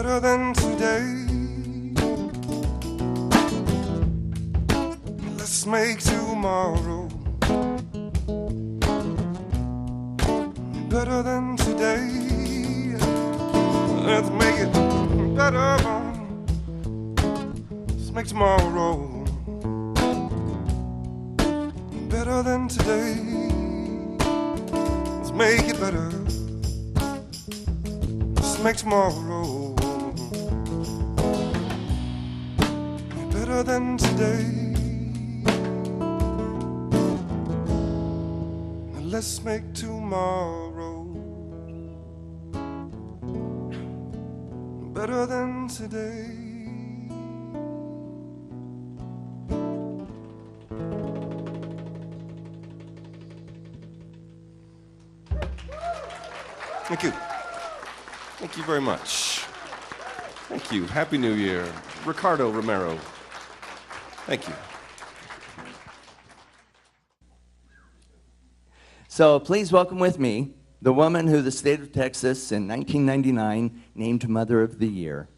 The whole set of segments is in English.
better than today. Let's make tomorrow better than today. Let's make it better. Let's make tomorrow better than today. Let's make it better. Let's make tomorrow better than today. Let's make tomorrow better than today. Thank you. Thank you very much. Thank you. Happy New Year. Ricardo Romero. Thank you. So please welcome with me the woman who the state of Texas in 1999 named Mother of the Year,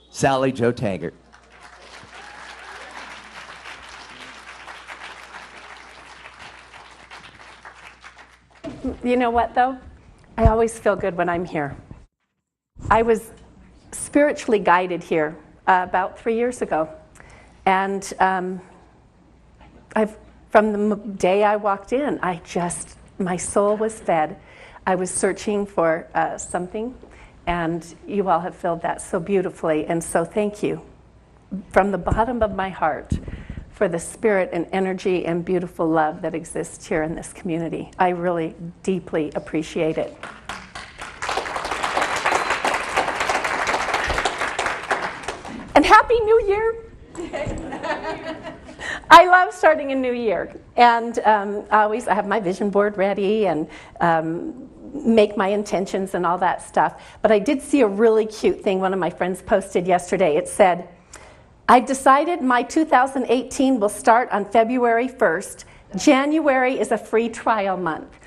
Sally Jo Taggart. You know what, though? I always feel good when I'm here. I was spiritually guided here about 3 years ago. And from the day I walked in, my soul was fed. I was searching for something, and you all have filled that so beautifully. And so thank you from the bottom of my heart for the spirit and energy and beautiful love that exists here in this community. I really deeply appreciate it. And Happy New Year! I love starting a new year, and I have my vision board ready and make my intentions and all that stuff. But I did see a really cute thing one of my friends posted yesterday. It said, "I've decided my 2018 will start on February 1st. January is a free trial month."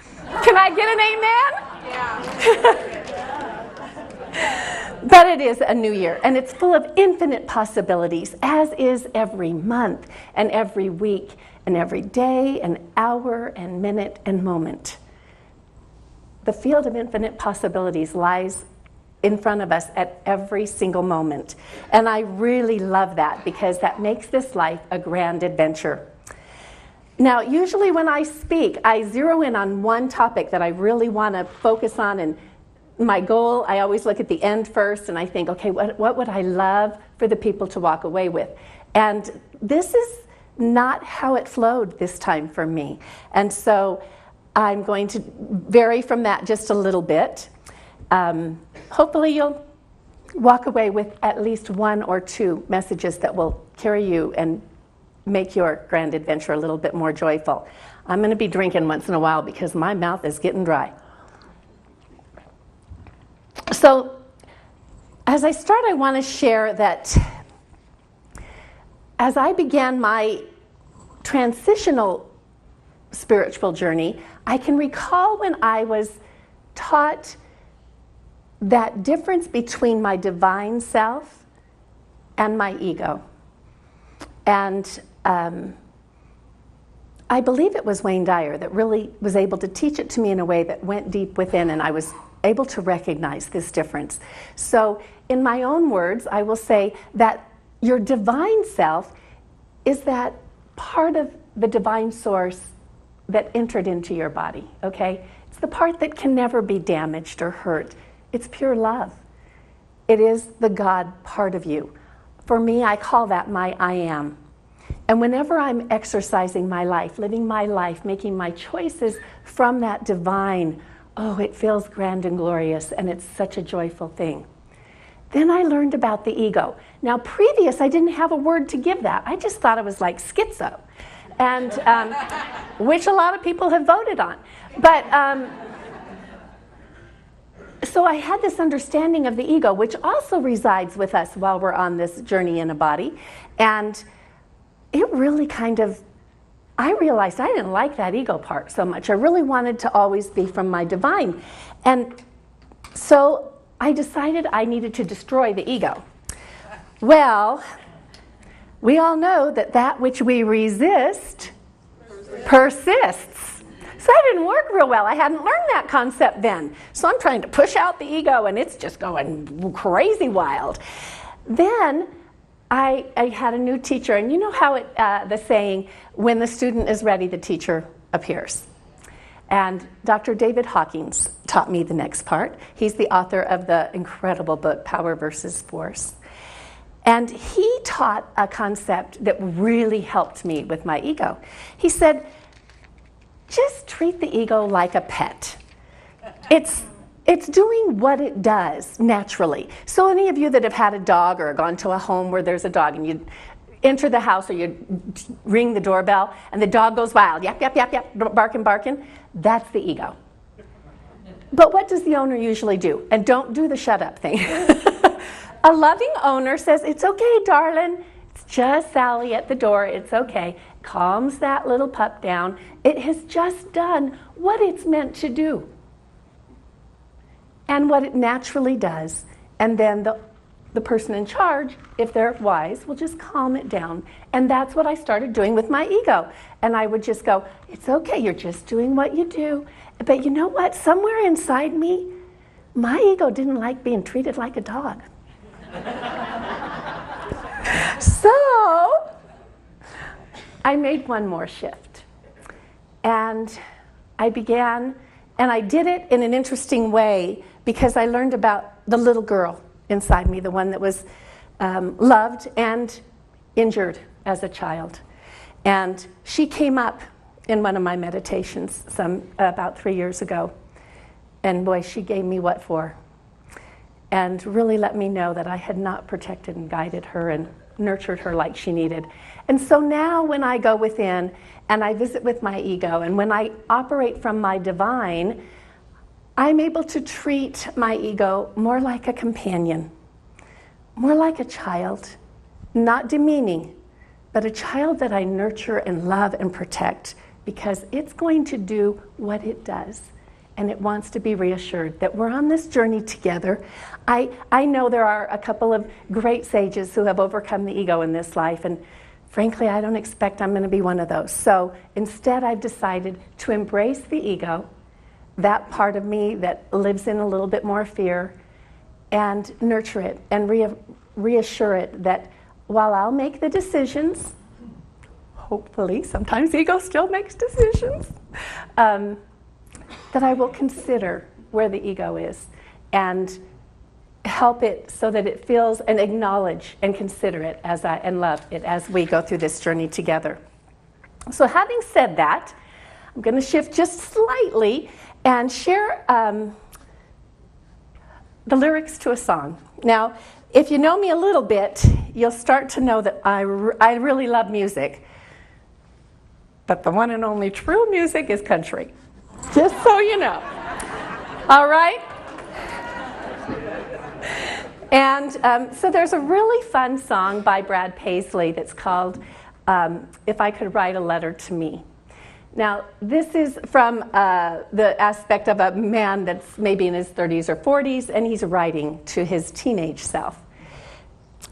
Can I get an amen? Yeah. But it is a new year, and it's full of infinite possibilities, as is every month and every week and every day and hour and minute and moment. The field of infinite possibilities lies in front of us at every single moment. And I really love that, because that makes this life a grand adventure. Now, usually when I speak, I zero in on one topic that I really want to focus on, and my goal, I always look at the end first, and I think, okay, what would I love for the people to walk away with? And this is not how it flowed this time for me. And so I'm going to vary from that just a little bit. Hopefully you'll walk away with at least one or two messages that will carry you and make your grand adventure a little bit more joyful. I'm going to be drinking once in a while because my mouth is getting dry. So, as I start, I want to share that as I began my transitional spiritual journey, I can recall when I was taught that difference between my divine self and my ego. And I believe it was Wayne Dyer that really was able to teach it to me in a way that went deep within, and I was able to recognize this difference. So in my own words, I will say that your divine self is that part of the divine source that entered into your body, okay? It's the part that can never be damaged or hurt. It's pure love. It is the God part of you. For me, I call that my I am. And whenever I'm exercising my life, living my life, making my choices from that divine, oh, it feels grand and glorious, and it's such a joyful thing. Then I learned about the ego. Now, previous, I didn't have a word to give that. I just thought it was like schizo, and which a lot of people have voted on. But so I had this understanding of the ego, which also resides with us while we're on this journey in a body. And it really kind of, I realized I didn't like that ego part so much. I really wanted to always be from my divine. And so I decided I needed to destroy the ego. Well, we all know that which we resist persists. So that didn't work real well. I hadn't learned that concept then. So I'm trying to push out the ego, and it's just going crazy wild. Then I had a new teacher, and you know how the saying, when the student is ready, the teacher appears. And Dr. David Hawkins taught me the next part. He's the author of the incredible book, Power versus Force. And he taught a concept that really helped me with my ego. He said, just treat the ego like a pet. It's doing what it does naturally. So any of you that have had a dog or gone to a home where there's a dog and you enter the house or you ring the doorbell and the dog goes wild, yap, yap, yap, yap, barking, that's the ego. But what does the owner usually do? And don't do the shut up thing. A loving owner says, it's okay, darling. It's just Sally at the door. It's okay. Calms that little pup down. It has just done what it's meant to do. And what it naturally does. And then the person in charge, if they're wise, will just calm it down. And that's what I started doing with my ego. And I would just go, it's okay, you're just doing what you do. But you know what? Somewhere inside me, my ego didn't like being treated like a dog. So I made one more shift. And I began, and I did it in an interesting way because I learned about the little girl inside me, the one that was loved and injured as a child. And she came up in one of my meditations about 3 years ago. And boy, she gave me what for. And really let me know that I had not protected and guided her and nurtured her like she needed. And so now when I go within and I visit with my ego, and when I operate from my divine, I'm able to treat my ego more like a companion, more like a child, not demeaning, but a child that I nurture and love and protect because it's going to do what it does. And it wants to be reassured that we're on this journey together. I know there are a couple of great sages who have overcome the ego in this life, and frankly, I don't expect I'm going to be one of those. So instead, I've decided to embrace the ego, that part of me that lives in a little bit more fear, and nurture it and reassure it that while I'll make the decisions, hopefully, sometimes ego still makes decisions, that I will consider where the ego is and help it so that it feels and acknowledge and consider it and love it as we go through this journey together. So having said that, I'm going to shift just slightly and share the lyrics to a song. Now, if you know me a little bit, you'll start to know that I really love music. But the one and only true music is country. Just so you know. All right? And so there's a really fun song by Brad Paisley that's called If I Could Write a Letter to Me. Now, this is from the aspect of a man that's maybe in his 30s or 40s, and he's writing to his teenage self.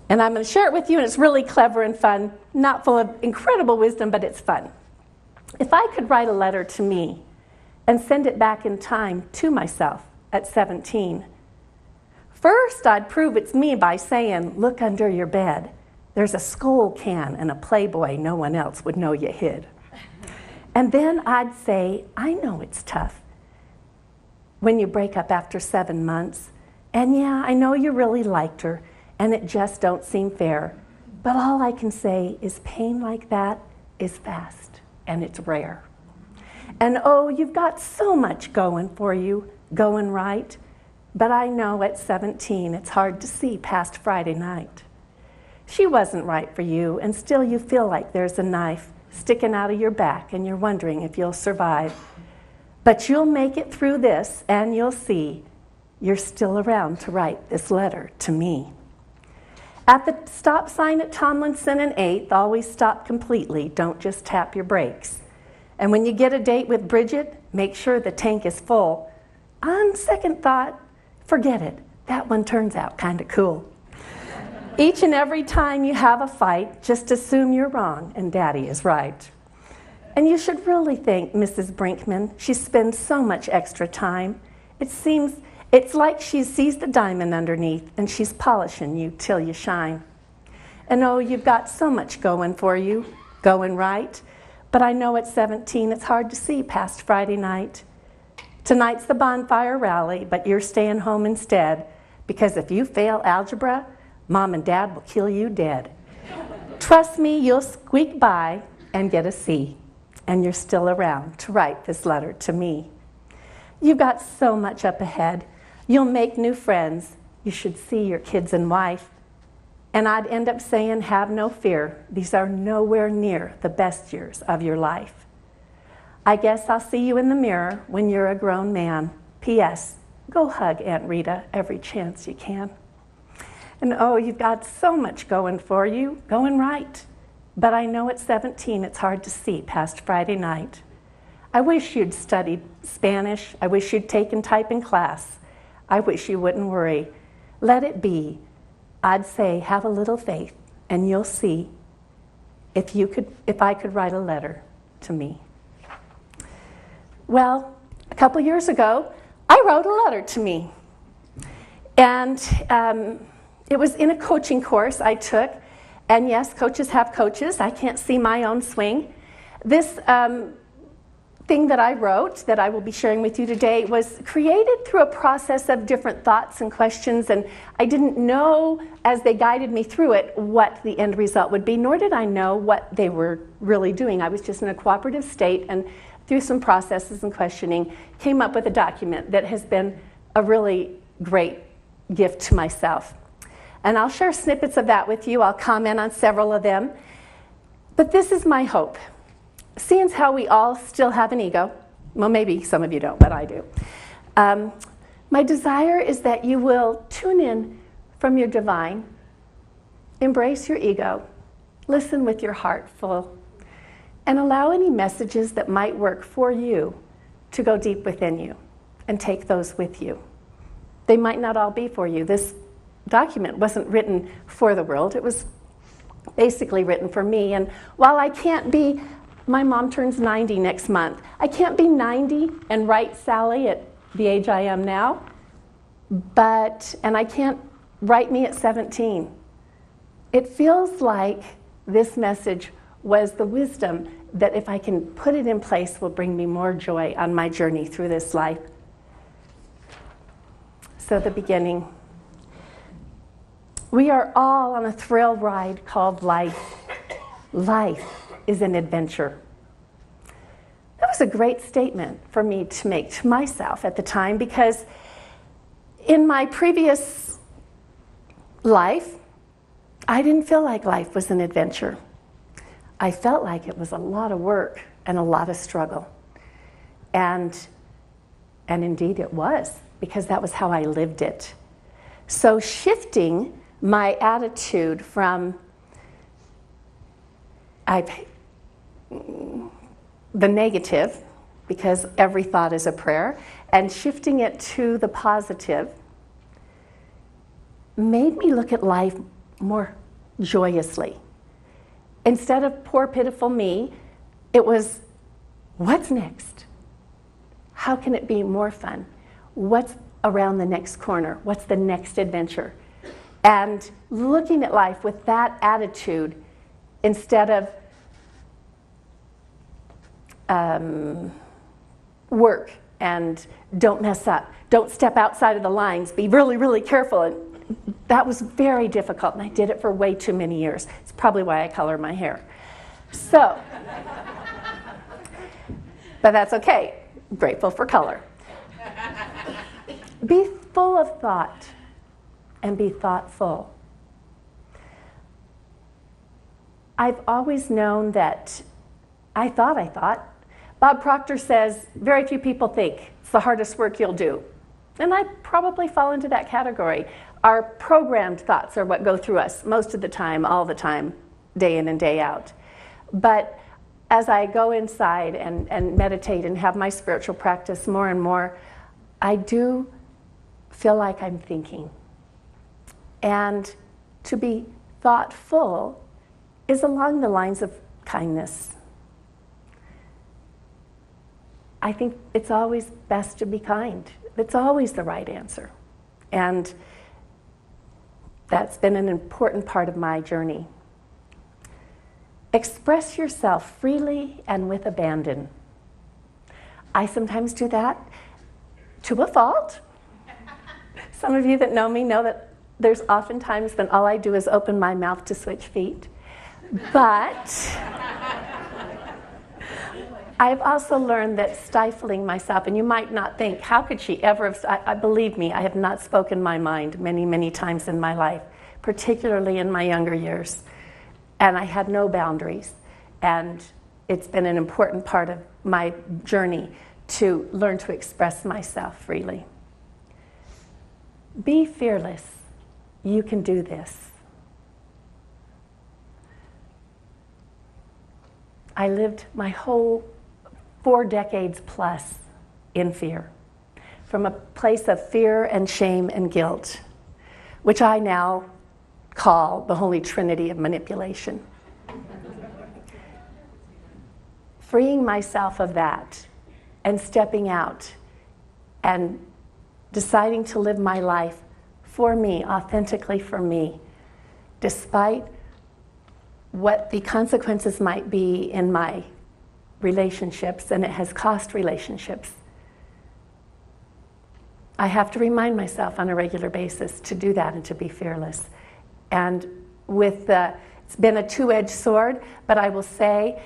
And I'm going to share it with you, and it's really clever and fun, not full of incredible wisdom, but it's fun. If I could write a letter to me and send it back in time to myself at 17, first I'd prove it's me by saying, look under your bed. There's a Skoal can and a Playboy no one else would know you hid. And then I'd say, I know it's tough when you break up after 7 months. And yeah, I know you really liked her, and it just don't seem fair. But all I can say is pain like that is fast, and it's rare. And oh, you've got so much going for you, going right. But I know at 17, it's hard to see past Friday night. She wasn't right for you, and still you feel like there's a knife sticking out of your back, and you're wondering if you'll survive. But you'll make it through this, and you'll see you're still around to write this letter to me. At the stop sign at Tomlinson and 8th, always stop completely. Don't just tap your brakes. And when you get a date with Bridget, make sure the tank is full. On second thought, forget it. that one turns out kind of cool. Each and every time you have a fight, just assume you're wrong and Daddy is right. And you should really thank Mrs. Brinkman. She spends so much extra time. It's like she sees the diamond underneath and she's polishing you till you shine. And oh, you've got so much going for you, going right. But I know at 17 it's hard to see past Friday night. Tonight's the bonfire rally, but you're staying home instead, because if you fail algebra, Mom and Dad will kill you dead. Trust me, you'll squeak by and get a C, and you're still around to write this letter to me. You've got so much up ahead. You'll make new friends. You should see your kids and wife. And I'd end up saying, have no fear. These are nowhere near the best years of your life. I guess I'll see you in the mirror when you're a grown man. P.S. Go hug Aunt Rita every chance you can. And oh, you've got so much going for you, going right. But I know at 17 it's hard to see past Friday night. I wish you'd studied Spanish. I wish you'd taken typing class. I wish you wouldn't worry. Let it be. I'd say have a little faith, and you'll see if I could write a letter to me. Well, a couple years ago, I wrote a letter to me. And it was in a coaching course I took. And yes, coaches have coaches. I can't see my own swing. This thing that I wrote, that I will be sharing with you today, was created through a process of different thoughts and questions. And I didn't know, as they guided me through it, what the end result would be, nor did I know what they were really doing. I was just in a cooperative state, and through some processes and questioning, came up with a document that has been a really great gift to myself. And I'll share snippets of that with you. I'll comment on several of them. But this is my hope. Seeing as how we all still have an ego, well, maybe some of you don't, but I do. My desire is that you will tune in from your divine, embrace your ego, listen with your heart full, and allow any messages that might work for you to go deep within you and take those with you. They might not all be for you. This document wasn't written for the world. It was basically written for me. And while I can't be, my mom turns 90 next month. I can't be 90 and write Sally at the age I am now, and I can't write me at 17. It feels like this message was the wisdom that, if I can put it in place, will bring me more joy on my journey through this life. So the beginning. We are all on a thrill ride called life. Life is an adventure. That was a great statement for me to make to myself at the time, because in my previous life, I didn't feel like life was an adventure. I felt like it was a lot of work and a lot of struggle. And indeed it was, because that was how I lived it. So shifting my attitude from the negative, because every thought is a prayer, and shifting it to the positive made me look at life more joyously. Instead of poor, pitiful me, it was, what's next? How can it be more fun? What's around the next corner? What's the next adventure? And looking at life with that attitude, instead of work and don't mess up, don't step outside of the lines, be really, really careful. And that was very difficult, and I did it for way too many years. It's probably why I color my hair. So, but that's okay. Grateful for color. Be full of thought and be thoughtful. I've always known that I thought. Bob Proctor says, very few people think it's the hardest work you'll do. And I probably fall into that category. Our programmed thoughts are what go through us most of the time, all the time, day in and day out. But as I go inside and meditate and have my spiritual practice more and more, I do feel like I'm thinking. And to be thoughtful is along the lines of kindness. I think it's always best to be kind. It's always the right answer. And that's been an important part of my journey. Express yourself freely and with abandon. I sometimes do that to a fault. Some of you that know me know that there's often times when all I do is open my mouth to switch feet. But I've also learned that stifling myself, and you might not think, how could she ever have, believe me, I have not spoken my mind many, many times in my life, particularly in my younger years. And I had no boundaries. And it's been an important part of my journey to learn to express myself freely. Be fearless. You can do this. I lived my whole 4 decades plus in fear, from a place of fear and shame and guilt, which I now call the Holy Trinity of manipulation. Freeing myself of that and stepping out and deciding to live my life for me, authentically for me, despite what the consequences might be in my relationships, and it has cost relationships. I have to remind myself on a regular basis to do that and to be fearless. And it's been a two-edged sword, but I will say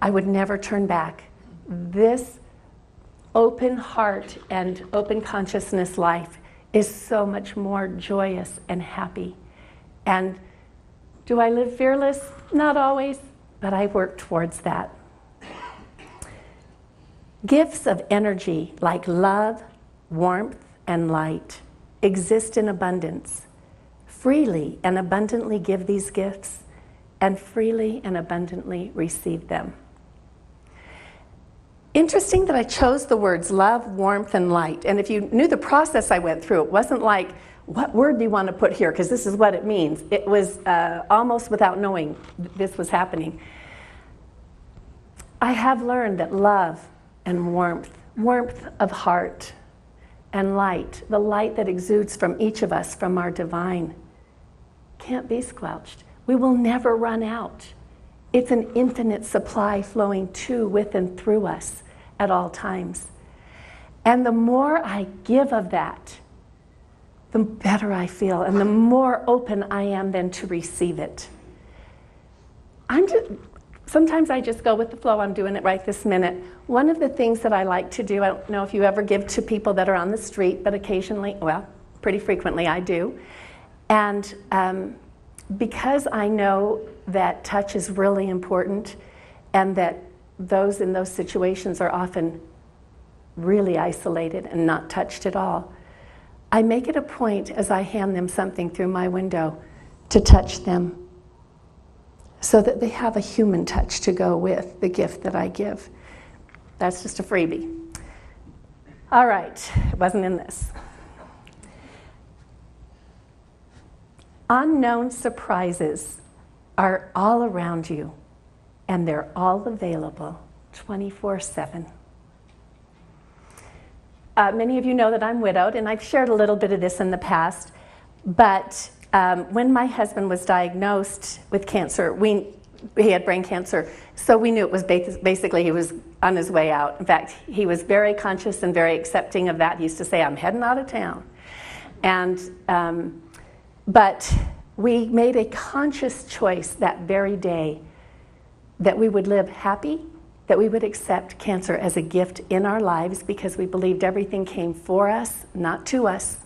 I would never turn back. This open heart and open consciousness life is so much more joyous and happy. And do I live fearless? Not always, but I work towards that. Gifts of energy like love, warmth, and light exist in abundance. Freely and abundantly give these gifts, and freely and abundantly receive them. Interesting that I chose the words love, warmth, and light. And if you knew the process I went through, it wasn't like, what word do you want to put here? Because this is what it means. It was almost without knowing this was happening. I have learned that love and warmth of heart, and light, the light that exudes from each of us, from our divine, can't be squelched. We will never run out. It's an infinite supply flowing to, with, and through us at all times. And the more I give of that, the better I feel, and the more open I am then to receive it. Sometimes I just go with the flow. I'm doing it right this minute. One of the things that I like to do, I don't know if you ever give to people that are on the street, but occasionally, well, pretty frequently I do. And because I know that touch is really important, and that those in those situations are often really isolated and not touched at all, I make it a point as I hand them something through my window to touch them, so that they have a human touch to go with the gift that I give. That's just a freebie. All right, it wasn't in this. Unknown surprises are all around you, and they're all available 24/7. Many of you know that I'm widowed, and I've shared a little bit of this in the past, but when my husband was diagnosed with cancer, he had brain cancer, so we knew it was basically he was on his way out. In fact, he was very conscious and very accepting of that. He used to say, "I'm heading out of town." And but we made a conscious choice that very day that we would live happy, that we would accept cancer as a gift in our lives, because we believed everything came for us, not to us,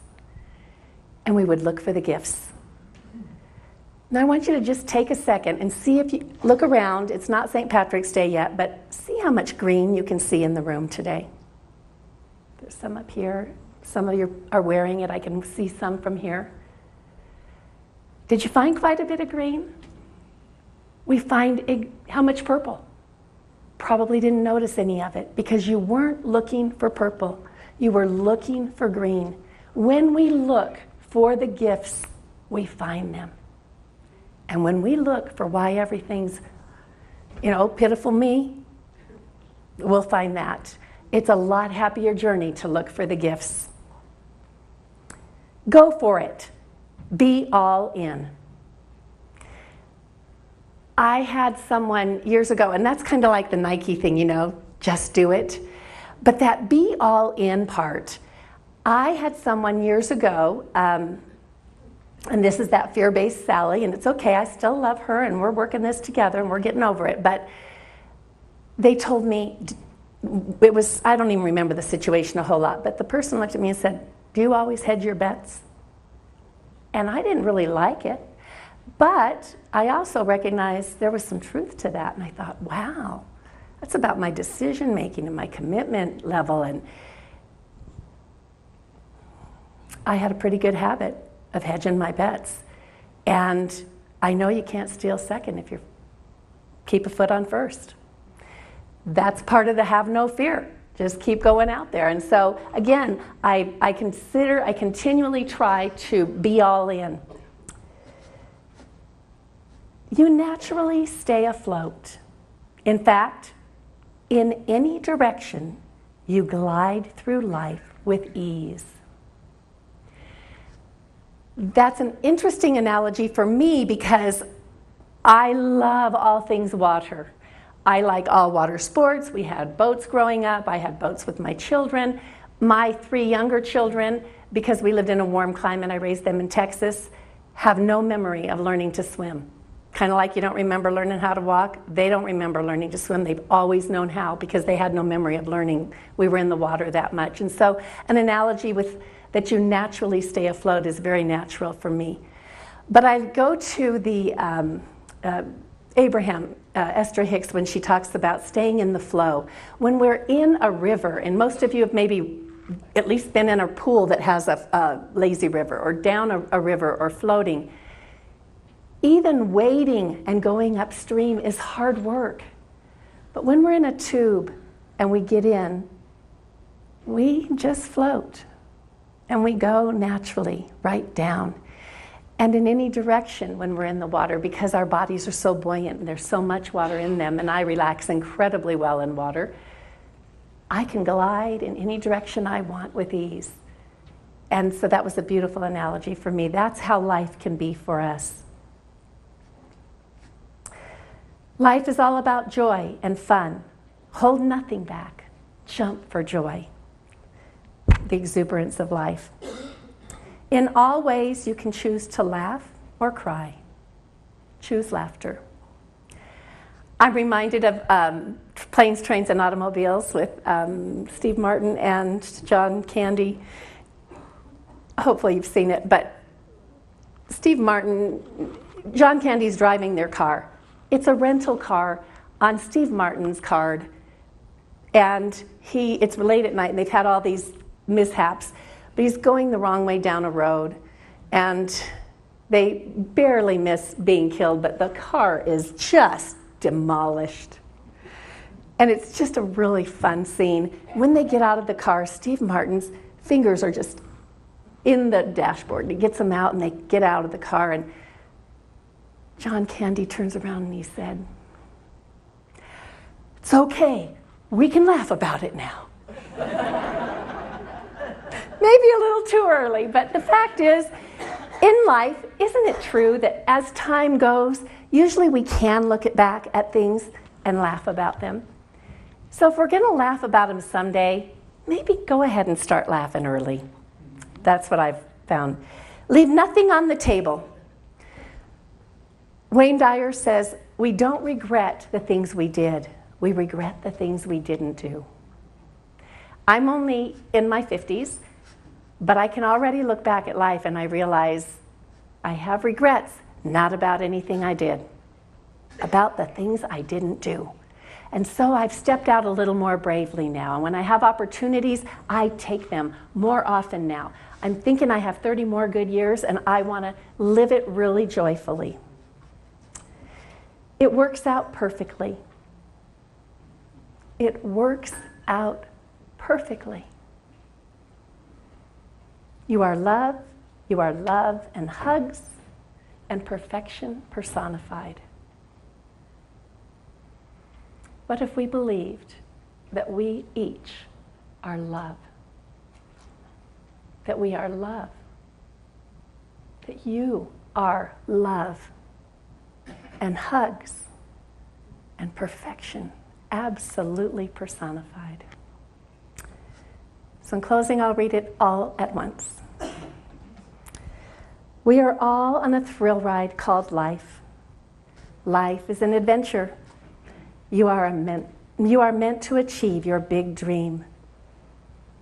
and we would look for the gifts. Now I want you to just take a second and see, if you look around. It's not St. Patrick's Day yet, but see how much green you can see in the room today. There's some up here. Some of you are wearing it. I can see some from here. Did you find quite a bit of green? We find how much purple? Probably didn't notice any of it, because you weren't looking for purple. You were looking for green. When we look for the gifts we find them. And when we look for why everything's, pitiful me, we'll find that. It's a lot happier journey to look for the gifts. Go for it. Be all in. I had someone years ago, and that's kind of like the Nike thing, just do it. But that be all in part, I had someone years ago, and this is that fear-based Sally, and it's okay, I still love her, and we're working this together, and we're getting over it. But they told me, I don't even remember the situation a whole lot, but the person looked at me and said, do you always hedge your bets? And I didn't really like it. But I also recognized there was some truth to that, and I thought, wow, that's about my decision making and my commitment level. And I had a pretty good habit of hedging my bets. And I know you can't steal second if you keep a foot on first. That's part of the have no fear. Just keep going out there. And so again, I continually try to be all in. You naturally stay afloat. In fact, in any direction, you glide through life with ease. That's an interesting analogy for me because I love all things water. I like all water sports. We had boats growing up. I had boats with my children. My 3 younger children, because we lived in a warm climate, I raised them in Texas, have no memory of learning to swim. Kind of like you don't remember learning how to walk. They don't remember learning to swim. They've always known how because they had no memory of learning. We were in the water that much. And so an analogy with that you naturally stay afloat is very natural for me. But I go to the Esther Hicks, when she talks about staying in the flow. When we're in a river, and most of you have maybe at least been in a pool that has a lazy river or down a river or floating, even wading and going upstream is hard work. But when we're in a tube and we get in, we just float and we go naturally right down. And in any direction when we're in the water, because our bodies are so buoyant and there's so much water in them, and I relax incredibly well in water, I can glide in any direction I want with ease. And so that was a beautiful analogy for me. That's how life can be for us. Life is all about joy and fun. Hold nothing back. Jump for joy. The exuberance of life. In all ways, you can choose to laugh or cry. Choose laughter. I'm reminded of Planes, Trains, and Automobiles with Steve Martin and John Candy. Hopefully you've seen it, but John Candy's driving their car. It's a rental car on Steve Martin's card, and it's late at night, and they've had all these mishaps, but he's going the wrong way down a road, and they barely miss being killed, but the car is just demolished. And it's just a really fun scene. When they get out of the car, Steve Martin's fingers are just in the dashboard, and he gets them out, and they get out of the car, and John Candy turns around and he said, "It's okay, we can laugh about it now." Maybe a little too early, but the fact is, in life, isn't it true that as time goes, usually we can look back at things and laugh about them? So if we're going to laugh about them someday, maybe go ahead and start laughing early. That's what I've found. Leave nothing on the table. Wayne Dyer says, we don't regret the things we did. We regret the things we didn't do. I'm only in my 50s, but I can already look back at life and I realize I have regrets, not about anything I did, about the things I didn't do. And so I've stepped out a little more bravely now. And when I have opportunities, I take them more often now. I'm thinking I have 30 more good years and I want to live it really joyfully. It works out perfectly. It works out perfectly. You are love and hugs and perfection personified. What if we believed that we each are love? That we are love. That you are love. And hugs and perfection absolutely personified. So in closing, I'll read it all at once. We are all on a thrill ride called life. Life is an adventure. You are meant to achieve your big dream.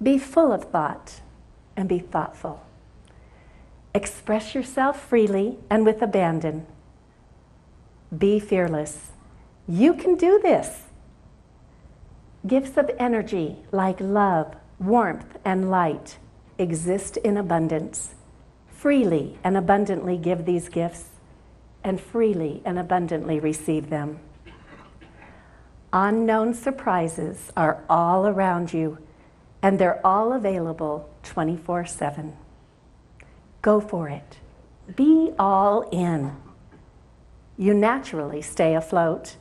Be full of thought and be thoughtful. Express yourself freely and with abandon. Be fearless. You can do this. Gifts of energy like love, warmth, and light exist in abundance. Freely and abundantly give these gifts, and freely and abundantly receive them. Unknown surprises are all around you, and they're all available 24/7. Go for it. Be all in. You naturally stay afloat.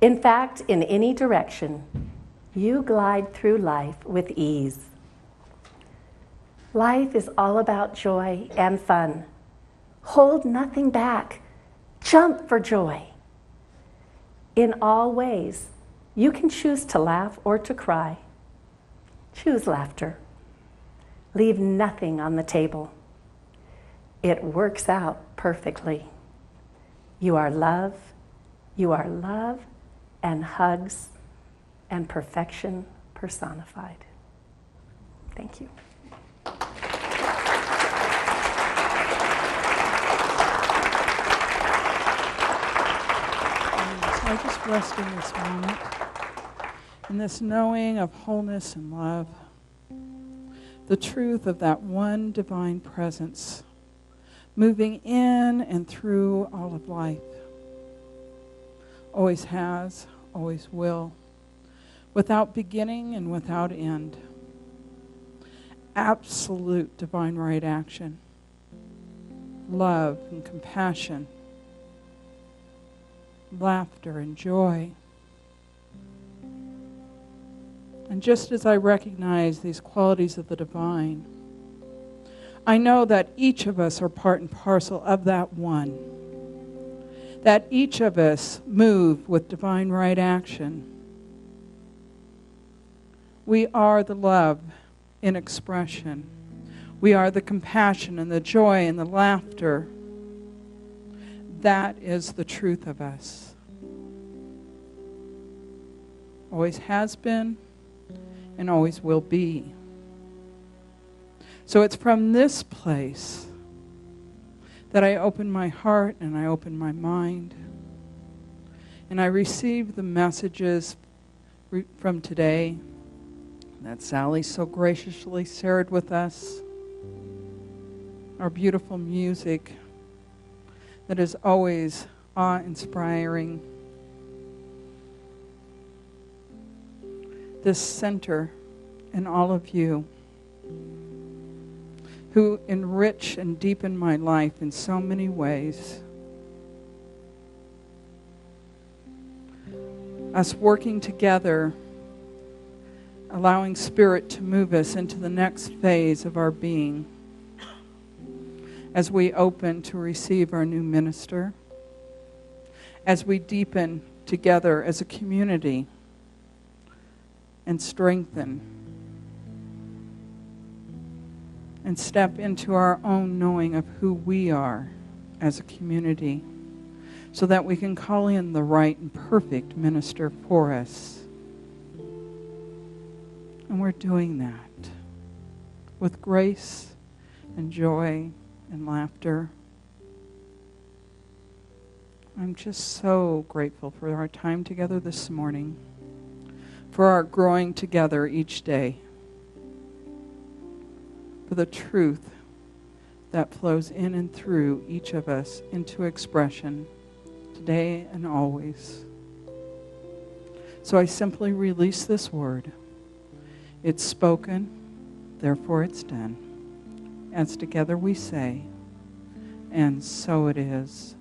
In fact, in any direction, you glide through life with ease. Life is all about joy and fun. Hold nothing back. Jump for joy. In all ways, you can choose to laugh or to cry. Choose laughter. Leave nothing on the table. It works out perfectly. You are love, and hugs, and perfection personified. Thank you. I just rest in this moment, in this knowing of wholeness and love, the truth of that one divine presence moving in and through all of life. Always has, always will, without beginning and without end. Absolute divine right action, love and compassion, laughter and joy. And just as I recognize these qualities of the divine, I know that each of us are part and parcel of that one. That each of us move with divine right action. We are the love in expression. We are the compassion and the joy and the laughter. That is the truth of us. Always has been and always will be. So it's from this place that I open my heart and I open my mind and I receive the messages from today that Sally so graciously shared with us, our beautiful music that is always awe-inspiring, this center and all of you who enrich and deepen my life in so many ways. Us working together, allowing Spirit to move us into the next phase of our being as we open to receive our new minister, as we deepen together as a community and strengthen and step into our own knowing of who we are as a community so that we can call in the right and perfect minister for us. And we're doing that with grace and joy and laughter. I'm just so grateful for our time together this morning, for our growing together each day, for the truth that flows in and through each of us into expression today and always. So I simply release this word. It's spoken, therefore it's done. As together we say, and so it is.